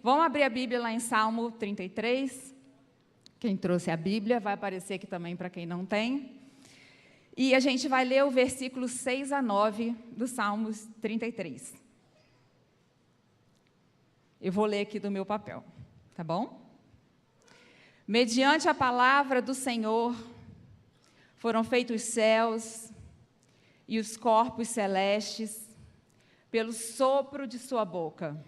Vamos abrir a Bíblia lá em Salmo 33. Quem trouxe a Bíblia, vai aparecer aqui também para quem não tem. E a gente vai ler o versículo 6 a 9 do Salmos 33. Eu vou ler aqui do meu papel, tá bom? Mediante a palavra do Senhor, foram feitos os céus e os corpos celestes, pelo sopro de sua boca.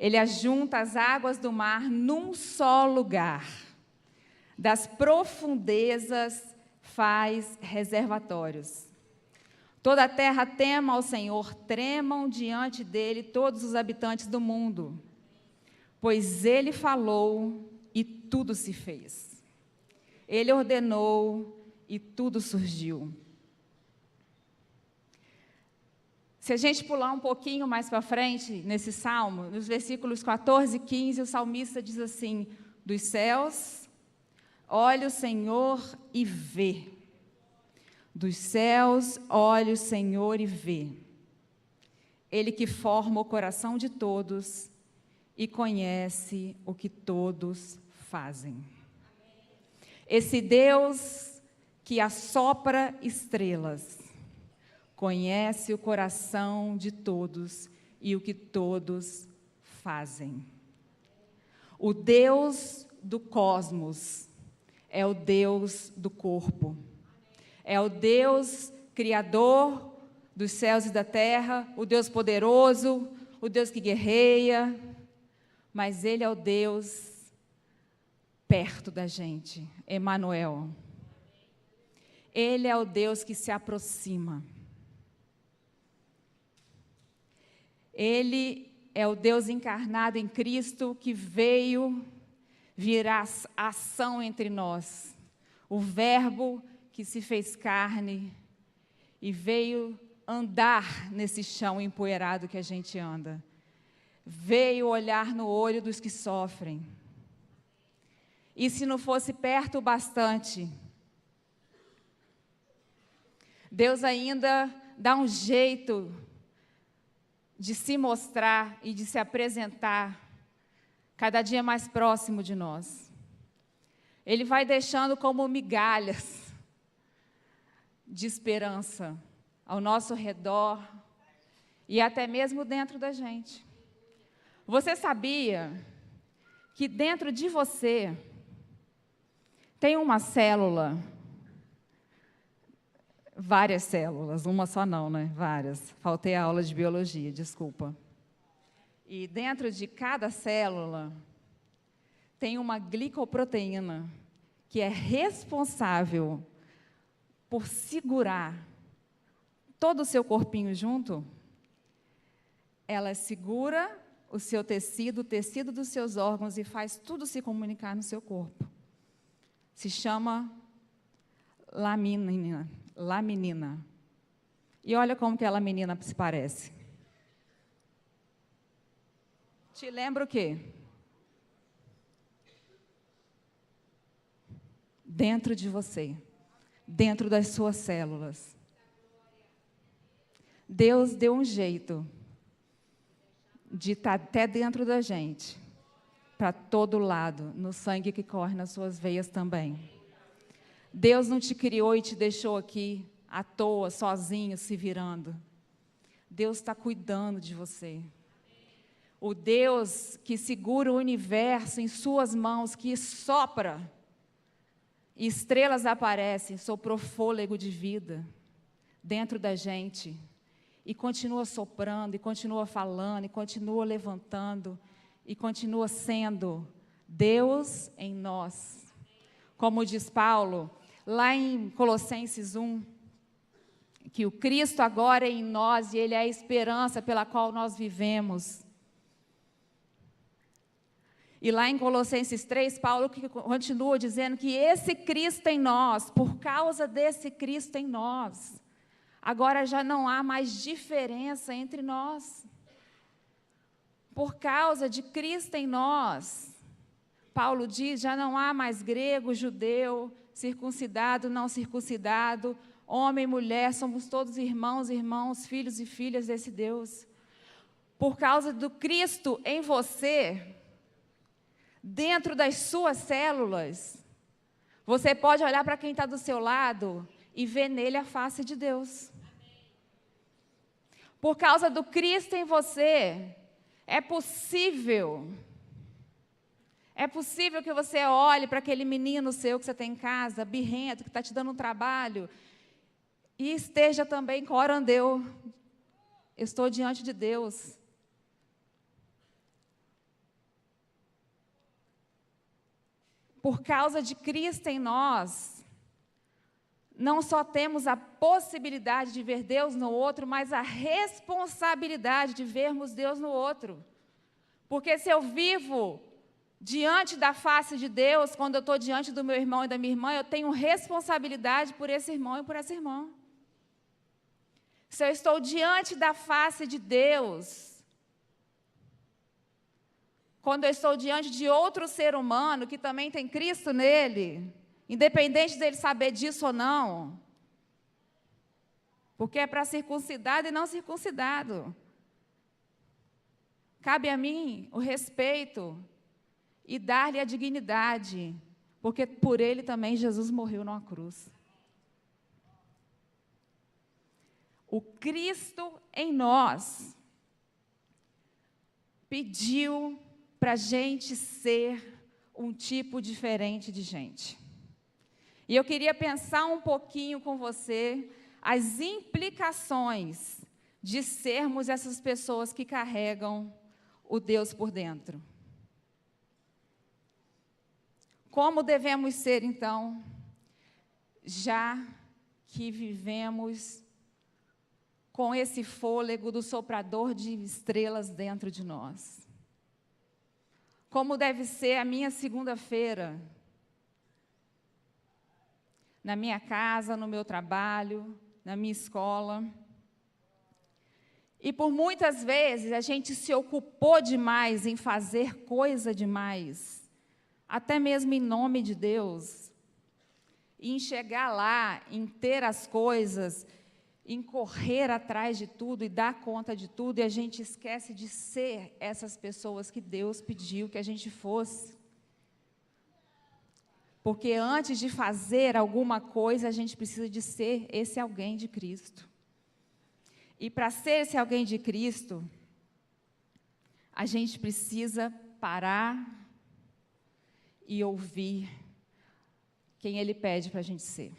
Ele ajunta as águas do mar num só lugar. Das profundezas faz reservatórios. Toda a terra tema ao Senhor, tremam diante dele todos os habitantes do mundo. Pois ele falou e tudo se fez. Ele ordenou e tudo surgiu. Se a gente pular um pouquinho mais para frente, nesse salmo, nos versículos 14 e 15, o salmista diz assim: dos céus, olha o Senhor e vê. Dos céus, olha o Senhor e vê. Ele que forma o coração de todos e conhece o que todos fazem. Esse Deus que assopra estrelas, conhece o coração de todos e o que todos fazem. O Deus do cosmos é o Deus do corpo. É o Deus criador dos céus e da terra, o Deus poderoso, o Deus que guerreia, mas Ele é o Deus perto da gente, Emanuel. Ele é o Deus que se aproxima. Ele é o Deus encarnado em Cristo que veio virar ação entre nós. O Verbo que se fez carne e veio andar nesse chão empoeirado que a gente anda. Veio olhar no olho dos que sofrem. E se não fosse perto o bastante, Deus ainda dá um jeito de se mostrar e de se apresentar cada dia mais próximo de nós. Ele vai deixando como migalhas de esperança ao nosso redor e até mesmo dentro da gente. Você sabia que dentro de você tem uma célula, várias células, uma só não, né? Várias. Faltei a aula de biologia, desculpa. E dentro de cada célula tem uma glicoproteína que é responsável por segurar todo o seu corpinho junto. Ela segura o seu tecido, o tecido dos seus órgãos e faz tudo se comunicar no seu corpo. Se chama laminina. E olha como que a laminina se parece. Te lembra o quê? Dentro de você, dentro das suas células. Deus deu um jeito de estar até dentro da gente, para todo lado, no sangue que corre nas suas veias também. Deus não te criou e te deixou aqui à toa, sozinho, se virando. Deus está cuidando de você. O Deus que segura o universo em suas mãos, que sopra, e estrelas aparecem, soprou fôlego de vida dentro da gente, e continua soprando, e continua falando, e continua levantando, e continua sendo Deus em nós. Como diz Paulo, lá em Colossenses 1, que o Cristo agora é em nós, e Ele é a esperança pela qual nós vivemos. E lá em Colossenses 3, Paulo continua dizendo que esse Cristo em nós, por causa desse Cristo em nós, agora já não há mais diferença entre nós. Por causa de Cristo em nós, Paulo diz, já não há mais grego, judeu, circuncidado, não circuncidado, homem e mulher, somos todos irmãos, filhos e filhas desse Deus. por causa do Cristo em você, dentro das suas células, você pode olhar para quem está do seu lado e ver nele a face de Deus. Por causa do Cristo em você, é possível que você olhe para aquele menino seu que você tem em casa, birrento, que está te dando um trabalho, e esteja também orando, eu estou diante de Deus. Por causa de Cristo em nós, não só temos a possibilidade de ver Deus no outro, mas a responsabilidade de vermos Deus no outro. Porque se eu vivo diante da face de Deus, quando eu estou diante do meu irmão e da minha irmã, eu tenho responsabilidade por esse irmão e por essa irmã. Se eu estou diante da face de Deus, quando eu estou diante de outro ser humano que também tem Cristo nele, independente dele saber disso ou não, porque é para circuncidado e não circuncidado. Cabe a mim o respeito e dar-lhe a dignidade, porque por ele também Jesus morreu numa cruz. O Cristo em nós pediu para a gente ser um tipo diferente de gente. E eu queria pensar um pouquinho com você as implicações de sermos essas pessoas que carregam o Deus por dentro. Como devemos ser, então, já que vivemos com esse fôlego do soprador de estrelas dentro de nós? Como deve ser a minha segunda-feira, na minha casa, no meu trabalho, na minha escola. E por muitas vezes a gente se ocupou demais em fazer coisa demais, até mesmo em nome de Deus, e em chegar lá, em ter as coisas, em correr atrás de tudo e dar conta de tudo, e a gente esquece de ser essas pessoas que Deus pediu que a gente fosse. Porque antes de fazer alguma coisa, a gente precisa de ser esse alguém de Cristo. E para ser esse alguém de Cristo, a gente precisa parar e ouvir quem Ele pede para a gente ser.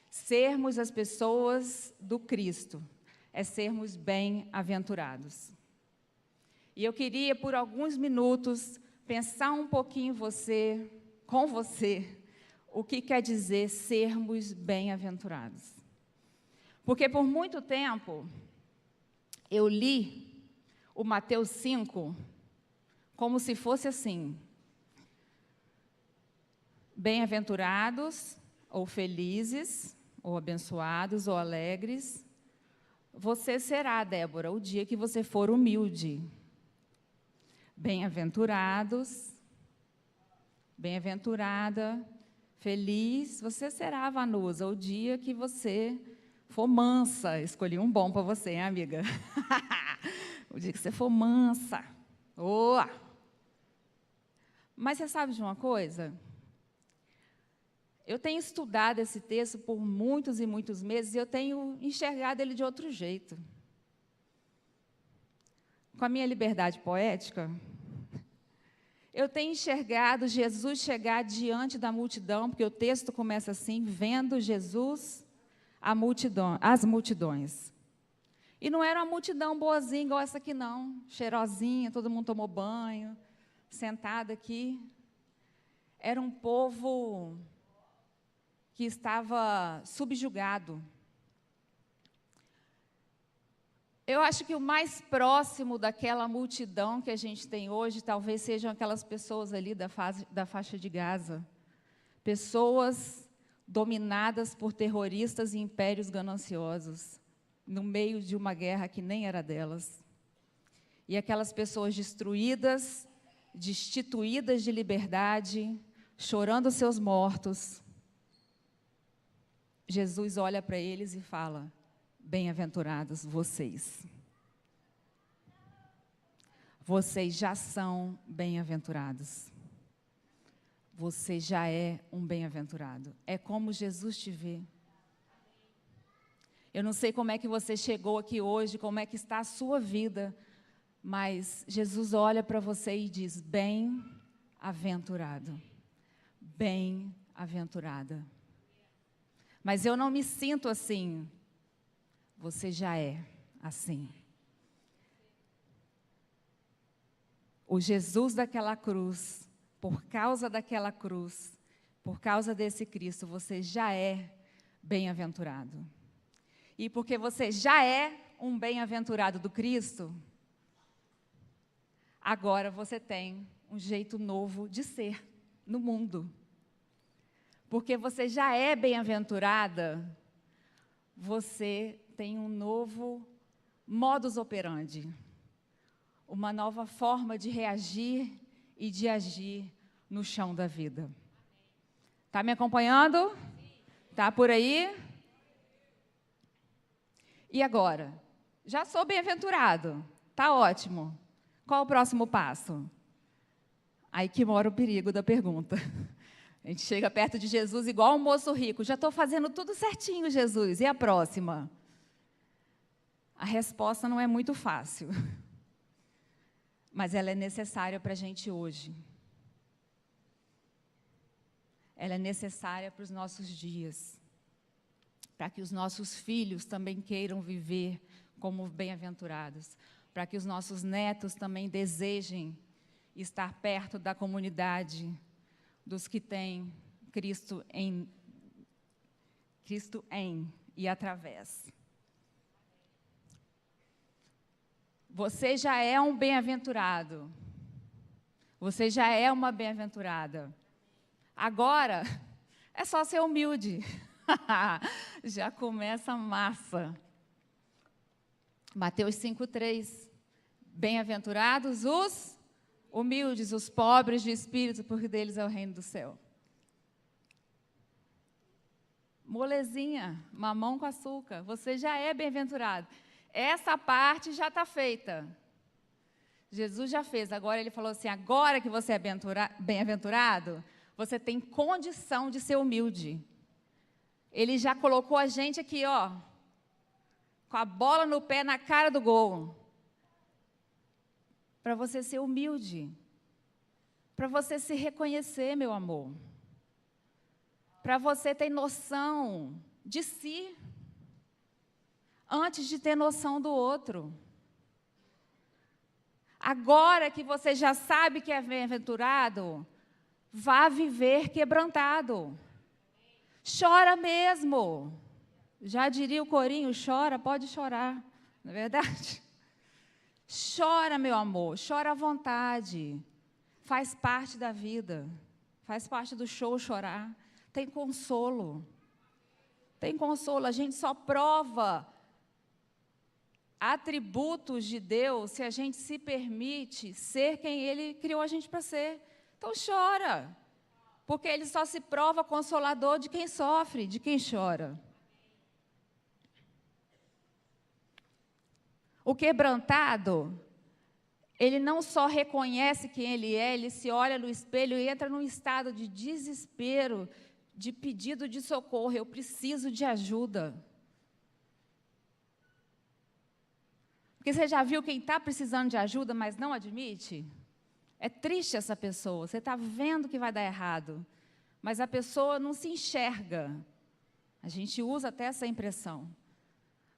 Sermos as pessoas do Cristo é sermos bem-aventurados. E eu queria, por alguns minutos, pensar um pouquinho com você, o que quer dizer sermos bem-aventurados. Porque por muito tempo, eu li o Mateus 5 como se fosse assim: bem-aventurados, ou felizes, ou abençoados, ou alegres, você será, Débora, o dia que você for humilde. Bem-aventurados, bem-aventurada, feliz, você será, Vanusa, o dia que você for mansa. Escolhi um bom para você, hein, amiga? O dia que você for mansa. Boa! Mas você sabe de uma coisa? Eu tenho estudado esse texto por muitos e muitos meses e eu tenho enxergado ele de outro jeito. Com a minha liberdade poética, eu tenho enxergado Jesus chegar diante da multidão, porque o texto começa assim: vendo Jesus as multidões. E não era uma multidão boazinha igual essa aqui não, cheirosinha, todo mundo tomou banho, sentado aqui. Era um povo que estava subjugado. Eu acho que o mais próximo daquela multidão que a gente tem hoje, talvez sejam aquelas pessoas ali da faixa de Gaza. Pessoas dominadas por terroristas e impérios gananciosos, no meio de uma guerra que nem era delas. E aquelas pessoas destruídas, destituídas de liberdade, chorando seus mortos. Jesus olha para eles e fala: bem-aventurados vocês. Vocês já são bem-aventurados. Você já é um bem-aventurado. É como Jesus te vê. Eu não sei como é que você chegou aqui hoje, como é que está a sua vida, mas Jesus olha para você e diz: bem-aventurado, bem-aventurada. Mas eu não me sinto assim. Você já é assim. O Jesus daquela cruz, por causa daquela cruz, por causa desse Cristo, você já é bem-aventurado. E porque você já é um bem-aventurado do Cristo, agora você tem um jeito novo de ser no mundo. Porque você já é bem-aventurada, você tem um novo modus operandi, uma nova forma de reagir e de agir no chão da vida. Está me acompanhando? Está por aí? E agora? Já sou bem-aventurado. Está ótimo. Qual o próximo passo? Aí que mora o perigo da pergunta. A gente chega perto de Jesus igual um moço rico. Já estou fazendo tudo certinho, Jesus. E a próxima? A resposta não é muito fácil. Mas ela é necessária para a gente hoje. Ela é necessária para os nossos dias. Para que os nossos filhos também queiram viver como bem-aventurados. Para que os nossos netos também desejem estar perto da comunidade dos que têm Cristo em e através. Você já é um bem-aventurado. Você já é uma bem-aventurada. Agora, é só ser humilde. Já começa a massa. Mateus 5:3. Bem-aventurados os humildes, os pobres de espírito, porque deles é o reino do céu. Molezinha, mamão com açúcar. Você já é bem-aventurado. Essa parte já está feita. Jesus já fez. Agora ele falou assim: agora que você é bem-aventurado, você tem condição de ser humilde. Ele já colocou a gente aqui, ó, com a bola no pé, na cara do gol. Para você ser humilde. Para você se reconhecer, meu amor. Para você ter noção de si, antes de ter noção do outro. Agora que você já sabe que é bem-aventurado, vá viver quebrantado. Chora mesmo. Já diria o corinho: chora, pode chorar. Não é verdade? Chora, meu amor, chora à vontade. Faz parte da vida. Faz parte do show chorar. Tem consolo. Tem consolo. A gente só prova atributos de Deus se a gente se permite ser quem Ele criou a gente para ser. Então chora. Porque Ele só se prova consolador de quem sofre, de quem chora. O quebrantado, ele não só reconhece quem ele é, ele se olha no espelho e entra num estado de desespero, de pedido de socorro. Eu preciso de ajuda. Porque você já viu quem está precisando de ajuda, mas não admite? É triste essa pessoa. Você está vendo que vai dar errado, mas a pessoa não se enxerga. A gente usa até essa impressão.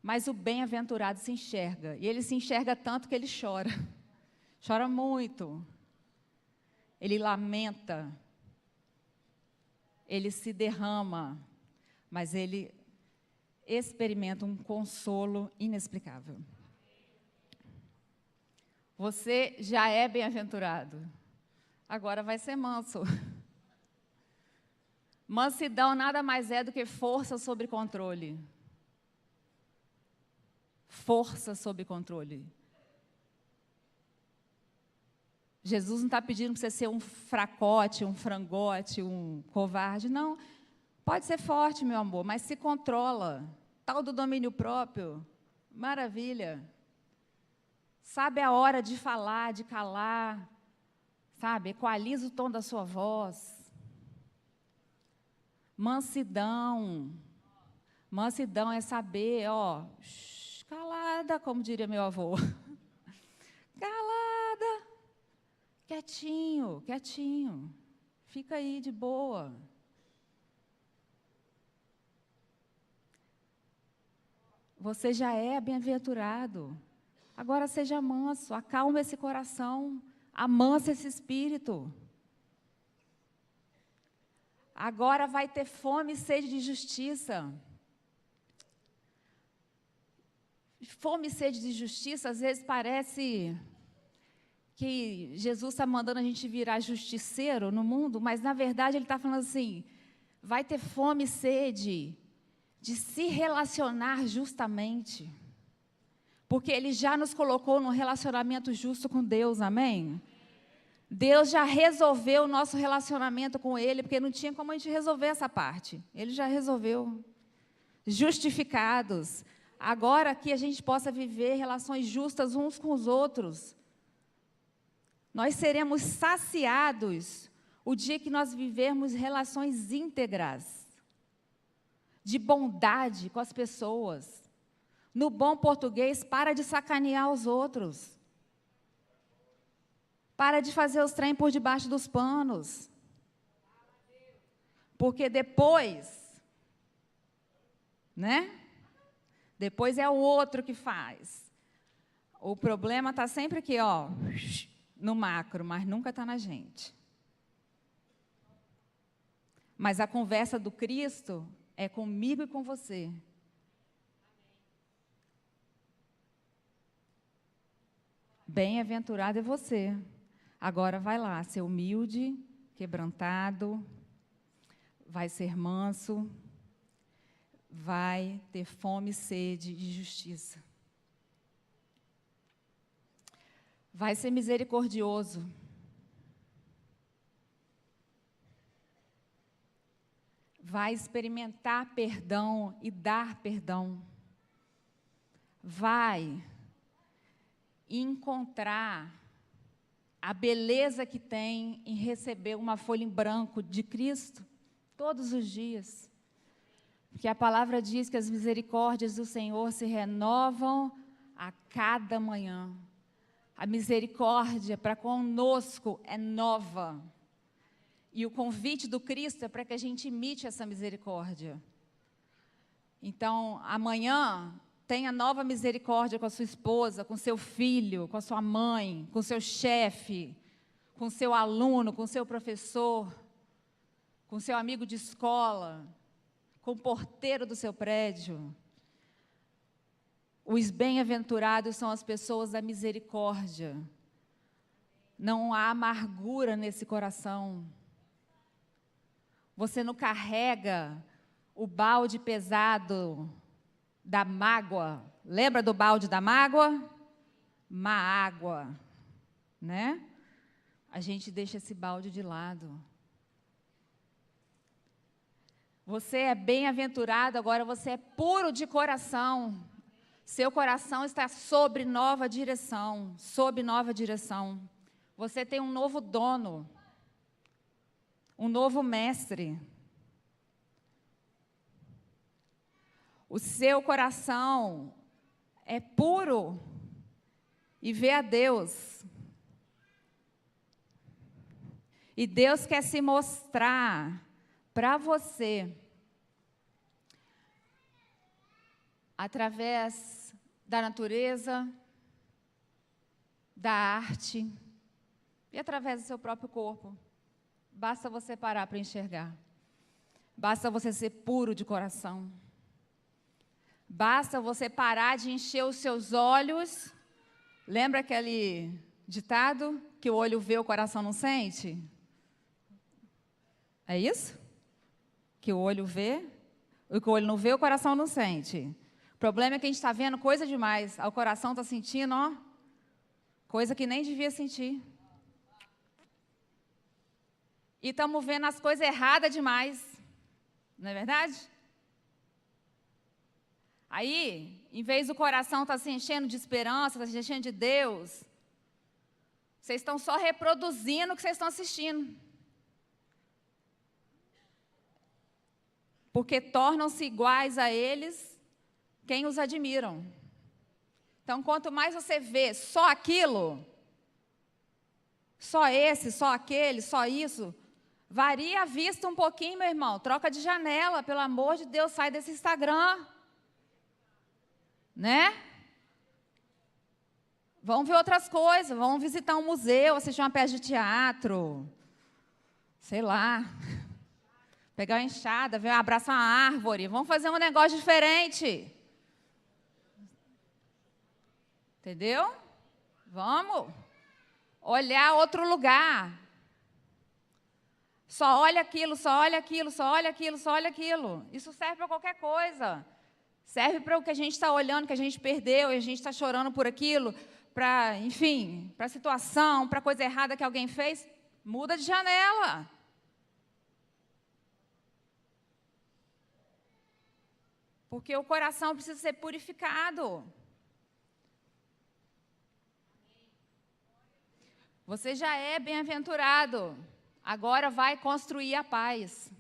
Mas o bem-aventurado se enxerga. E ele se enxerga tanto que ele chora. Chora muito. Ele lamenta. Ele se derrama. Mas ele experimenta um consolo inexplicável. Você já é bem-aventurado. Agora vai ser manso. Mansidão nada mais é do que força sob controle. Força sob controle. Jesus não está pedindo para você ser um fracote, um frangote, um covarde. Não. Pode ser forte, meu amor, mas se controla. Tal do domínio próprio, maravilha. Sabe a hora de falar, de calar, sabe? Equaliza o tom da sua voz. Mansidão. Mansidão é saber, ó, calada, como diria meu avô. Calada. Quietinho, quietinho. Fica aí de boa. Você já é bem-aventurado. Agora seja manso, acalma esse coração, amansa esse espírito. Agora vai ter fome e sede de justiça. Fome e sede de justiça, às vezes parece que Jesus está mandando a gente virar justiceiro no mundo, mas, na verdade, Ele está falando assim, vai ter fome e sede de se relacionar justamente, porque Ele já nos colocou num relacionamento justo com Deus, amém? Deus já resolveu o nosso relacionamento com Ele, porque não tinha como a gente resolver essa parte. Ele já resolveu. Justificados. Agora que a gente possa viver relações justas uns com os outros. Nós seremos saciados o dia que nós vivermos relações íntegras, de bondade com as pessoas. No bom português, para de sacanear os outros. Para de fazer os trem por debaixo dos panos. Porque depois, né? Depois é o outro que faz. O problema está sempre aqui, ó, no macro, mas nunca está na gente. Mas a conversa do Cristo é comigo e com você. Bem-aventurado é você. Agora vai lá, ser humilde, quebrantado, vai ser manso, vai ter fome e sede de justiça. Vai ser misericordioso. Vai experimentar perdão e dar perdão. Vai encontrar a beleza que tem em receber uma folha em branco de Cristo todos os dias. Porque a palavra diz que as misericórdias do Senhor se renovam a cada manhã. A misericórdia para conosco é nova. E o convite do Cristo é para que a gente imite essa misericórdia. Então, amanhã, tenha nova misericórdia com a sua esposa, com seu filho, com a sua mãe, com seu chefe, com seu aluno, com seu professor, com seu amigo de escola, com o porteiro do seu prédio. Os bem-aventurados são as pessoas da misericórdia. Não há amargura nesse coração. Você não carrega o balde pesado da mágoa. Lembra do balde da mágoa? Má água, né? A gente deixa esse balde de lado. Você é bem-aventurado, agora você é puro de coração. Seu coração está sob nova direção, sob nova direção. Você tem um novo dono, um novo mestre. O seu coração é puro e vê a Deus. E Deus quer se mostrar para você através da natureza, da arte e através do seu próprio corpo. Basta você parar para enxergar. Basta você ser puro de coração. Basta você parar de encher os seus olhos. Lembra aquele ditado que o olho vê, o coração não sente? É isso? Que o olho vê, o que o olho não vê, o coração não sente. O problema é que a gente está vendo coisa demais. O coração está sentindo, ó, coisa que nem devia sentir. E estamos vendo as coisas erradas demais. Não é verdade? Aí, em vez do coração estar se enchendo de esperança, estar se enchendo de Deus, vocês estão só reproduzindo o que vocês estão assistindo. Porque tornam-se iguais a eles quem os admiram. Então, quanto mais você vê só aquilo, só esse, só aquele, só isso, varia a vista um pouquinho, meu irmão. Troca de janela, pelo amor de Deus, sai desse Instagram. Né? Vão ver outras coisas, vão visitar um museu, assistir uma peça de teatro, sei lá, pegar uma enxada, abraçar uma árvore, vamos fazer um negócio diferente. Entendeu? Vamos olhar outro lugar. Só olha aquilo, só olha aquilo, só olha aquilo, só olha aquilo. Isso serve para qualquer coisa. Serve para o que a gente está olhando, que a gente perdeu, e a gente está chorando por aquilo, para, enfim, para a situação, para a coisa errada que alguém fez. Muda de janela. Porque o coração precisa ser purificado. Você já é bem-aventurado. Agora vai construir a paz.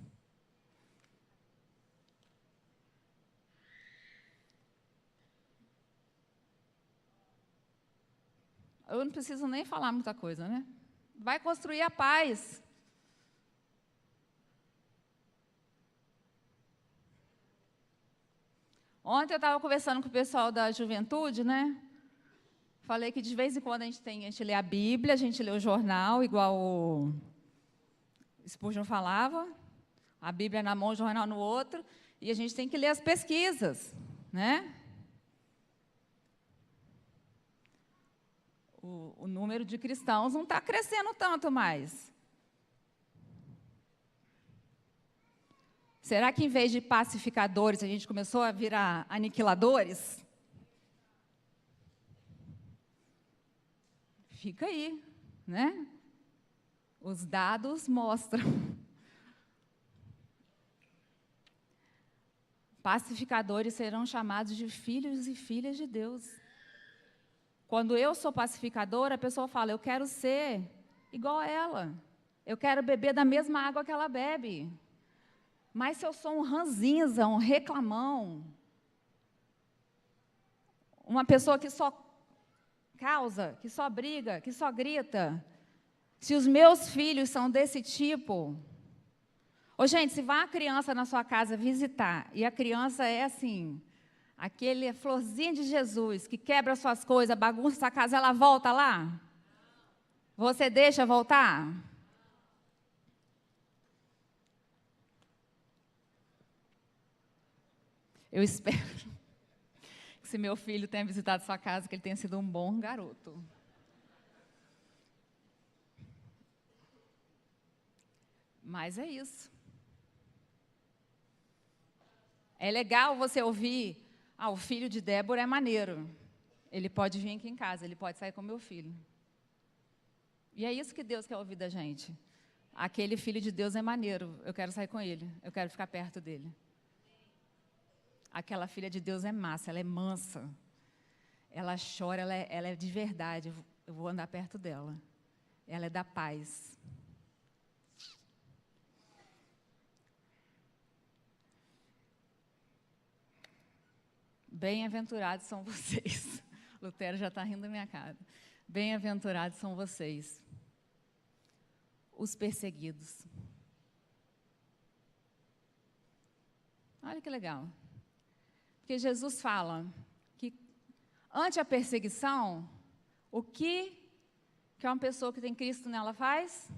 Eu não preciso nem falar muita coisa, né? Vai construir a paz. Ontem eu estava conversando com o pessoal da juventude, né? Falei que de vez em quando a gente lê a Bíblia, a gente lê o jornal, igual o Spurgeon falava, a Bíblia na mão, o jornal no outro, e a gente tem que ler as pesquisas, né? O número de cristãos não está crescendo tanto mais. Será que, em vez de pacificadores, a gente começou a virar aniquiladores? Fica aí, né? Os dados mostram. Pacificadores serão chamados de filhos e filhas de Deus. Quando eu sou pacificadora, a pessoa fala, eu quero ser igual a ela. Eu quero beber da mesma água que ela bebe. Mas se eu sou um ranzinza, um reclamão, uma pessoa que só causa, que só briga, que só grita, se os meus filhos são desse tipo... Ô, gente, se vai uma criança na sua casa visitar, e a criança é assim... Aquele florzinha de Jesus, que quebra suas coisas, bagunça a casa, ela volta lá? Você deixa voltar? Eu espero que se meu filho tenha visitado sua casa, que ele tenha sido um bom garoto. Mas é isso. É legal você ouvir... o filho de Débora é maneiro. Ele pode vir aqui em casa, ele pode sair com meu filho. E é isso que Deus quer ouvir da gente. Aquele filho de Deus é maneiro, eu quero sair com ele, eu quero ficar perto dele. Aquela filha de Deus é massa, ela é mansa. Ela chora, ela é de verdade, eu vou andar perto dela. Ela é da paz. Bem-aventurados são vocês. Lutero já está rindo da minha cara. Bem-aventurados são vocês, os perseguidos. Olha que legal. Porque Jesus fala que, ante a perseguição, o que uma pessoa que tem Cristo nela faz?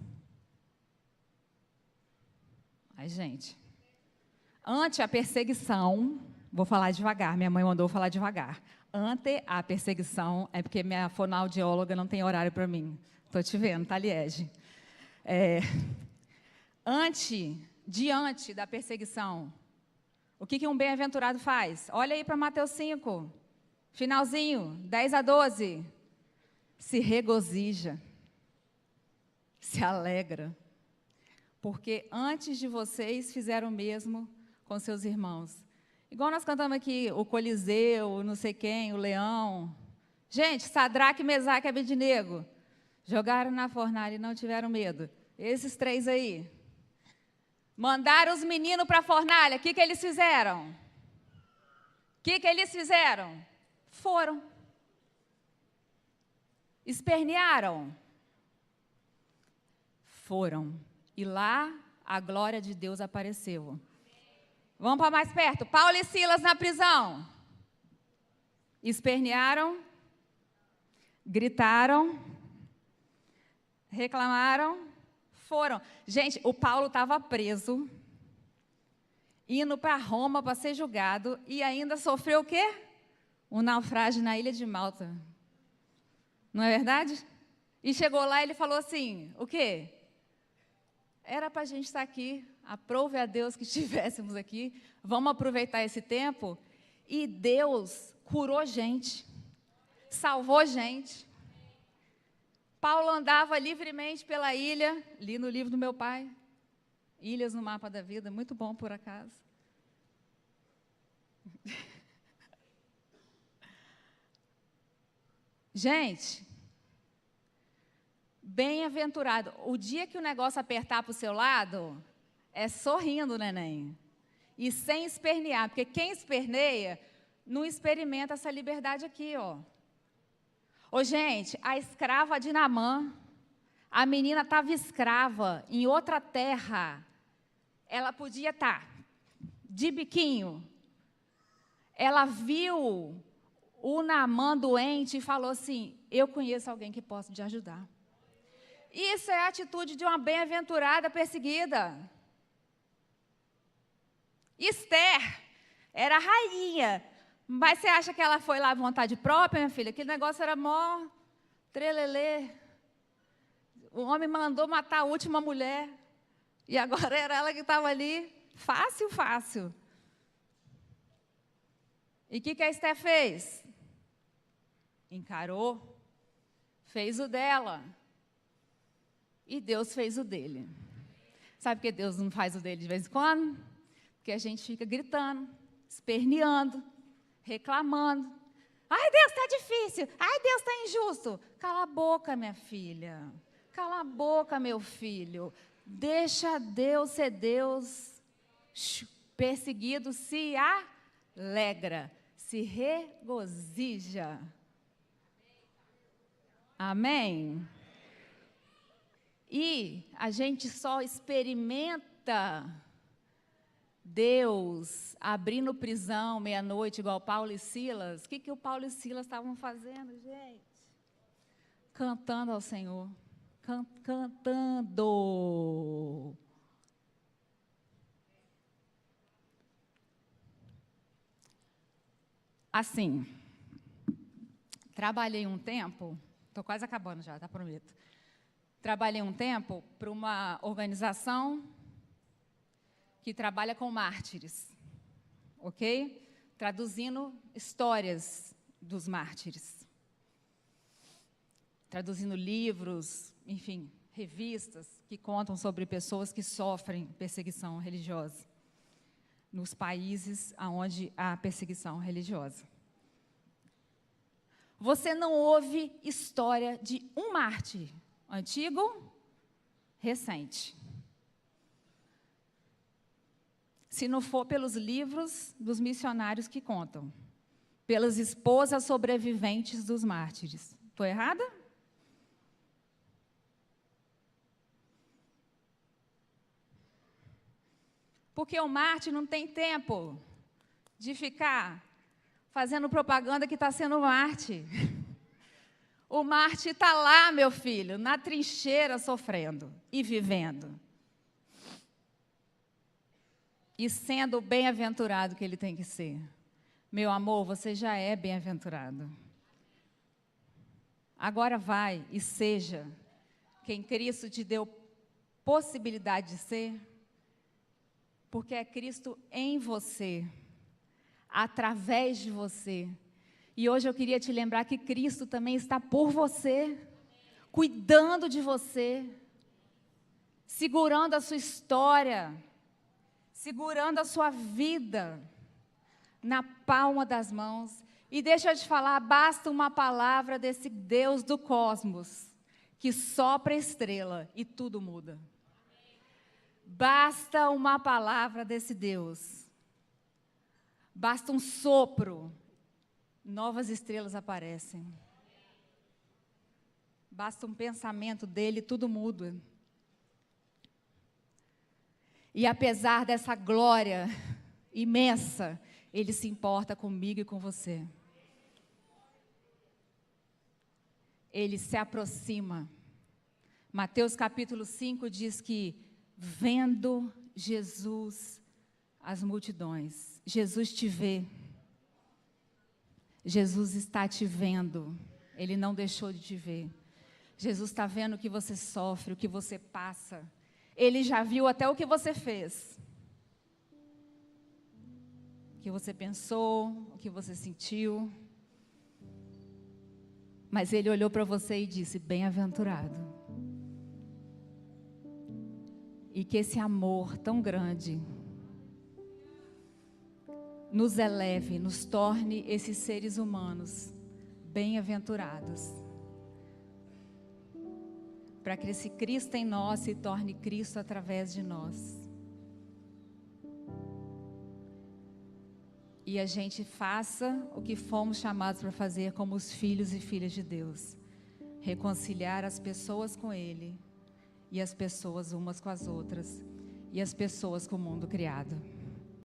Ai, gente. Ante a perseguição... Vou falar devagar, minha mãe mandou falar devagar. Ante a perseguição, é porque minha fonoaudióloga não tem horário para mim. Estou te vendo, tá, Liege? Diante da perseguição, o que um bem-aventurado faz? Olha aí para Mateus 5, finalzinho, 10 a 12. Se regozija, se alegra, porque antes de vocês fizeram o mesmo com seus irmãos. Igual nós cantamos aqui, o Coliseu, não sei quem, o Leão. Gente, Sadraque, Mesaque e Abednego jogaram na fornalha e não tiveram medo. Esses 3 aí. Mandaram os meninos para a fornalha. O que eles fizeram? O que eles fizeram? Foram. Espernearam. Foram. E lá a glória de Deus apareceu. Vamos para mais perto. Paulo e Silas na prisão. Espernearam, gritaram, reclamaram, foram. Gente, o Paulo estava preso, indo para Roma para ser julgado e ainda sofreu o quê? Um naufrágio na ilha de Malta. Não é verdade? E chegou lá e ele falou assim, o quê? Era para a gente estar aqui, aprove a Deus que estivéssemos aqui, vamos aproveitar esse tempo. E Deus curou gente, salvou gente. Paulo andava livremente pela ilha, li no livro do meu pai, Ilhas no Mapa da Vida, muito bom por acaso. Gente, bem-aventurado. O dia que o negócio apertar para o seu lado, é sorrindo, neném. E sem espernear, porque quem esperneia não experimenta essa liberdade aqui, ó. Ô, gente, a escrava de Naamã, a menina estava escrava em outra terra. Ela podia estar de biquinho. Ela viu o Naamã doente e falou assim, eu conheço alguém que possa te ajudar. Isso é a atitude de uma bem-aventurada perseguida. Esther era rainha, mas você acha que ela foi lá à vontade própria, minha filha? Aquele negócio era mó trelelê. O homem mandou matar a última mulher, e agora era ela que estava ali, fácil, fácil. E o que a Esther fez? Encarou, fez o dela, e Deus fez o dele. Sabe por que Deus não faz o dele de vez em quando? Porque a gente fica gritando, esperneando, reclamando. Ai, Deus, está difícil. Ai, Deus, está injusto. Cala a boca, minha filha. Cala a boca, meu filho. Deixa Deus ser Deus. Perseguido se alegra, se regozija. Amém? E a gente só experimenta Deus abrindo prisão meia-noite, igual Paulo e Silas. O que o Paulo e Silas estavam fazendo, gente? Cantando ao Senhor. Cantando. Assim, trabalhei um tempo, estou quase acabando já, tá, prometo. Trabalhei um tempo para uma organização que trabalha com mártires, ok? Traduzindo histórias dos mártires. Traduzindo livros, enfim, revistas que contam sobre pessoas que sofrem perseguição religiosa nos países onde há perseguição religiosa. Você não ouve história de um mártir, antigo, recente. Se não for pelos livros dos missionários que contam, pelas esposas sobreviventes dos mártires. Estou errada? Porque o mártir não tem tempo de ficar fazendo propaganda que está sendo mártir. O mártir está lá, meu filho, na trincheira, sofrendo e vivendo. E sendo o bem-aventurado que ele tem que ser. Meu amor, você já é bem-aventurado. Agora vai e seja quem Cristo te deu possibilidade de ser, porque é Cristo em você, através de você. E hoje eu queria te lembrar que Cristo também está por você, cuidando de você, segurando a sua história, segurando a sua vida na palma das mãos. E deixa eu te falar, basta uma palavra desse Deus do cosmos, que sopra a estrela e tudo muda. Basta uma palavra desse Deus. Basta um sopro, novas estrelas aparecem. Basta um pensamento dele, tudo muda. E apesar dessa glória imensa, ele se importa comigo e com você. Ele se aproxima. Mateus capítulo 5 diz que, vendo Jesus as multidões, Jesus te vê. Jesus está te vendo. Ele não deixou de te ver. Jesus está vendo o que você sofre, o que você passa. Ele já viu até o que você fez. O que você pensou, o que você sentiu. Mas Ele olhou para você e disse, bem-aventurado. E que esse amor tão grande nos eleve, nos torne esses seres humanos bem-aventurados. Para que esse Cristo em nós se torne Cristo através de nós. E a gente faça o que fomos chamados para fazer como os filhos e filhas de Deus. Reconciliar as pessoas com Ele, e as pessoas umas com as outras, e as pessoas com o mundo criado.